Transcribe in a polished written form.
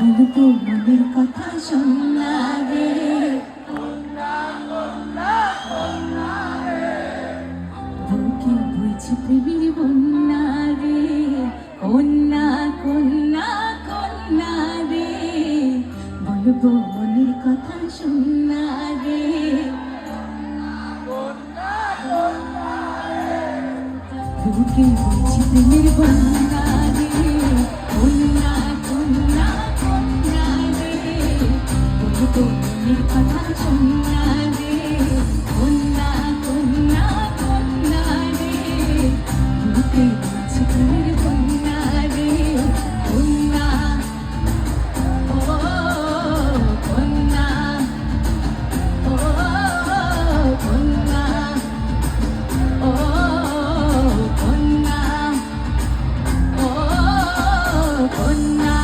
বলবো মনের কথা শোনা রে, বুকে বইছে প্রেমের বন্যা রে, কন্যা কন্যা কন্যা রে, বলবো মনের কথা শোনা রে, বুকে বইছে প্রেমের বন্যা রে, কন্যা কন্যা কন্যা রে, বলবো মনের কথা শোনা রে, কন্যা কন্যা কন্যা রে, বুকে বইছে প্রেমের বন্যা রে, কন্যা ও কন্যা ও কন্যা ও কন্যা ও কন্যা।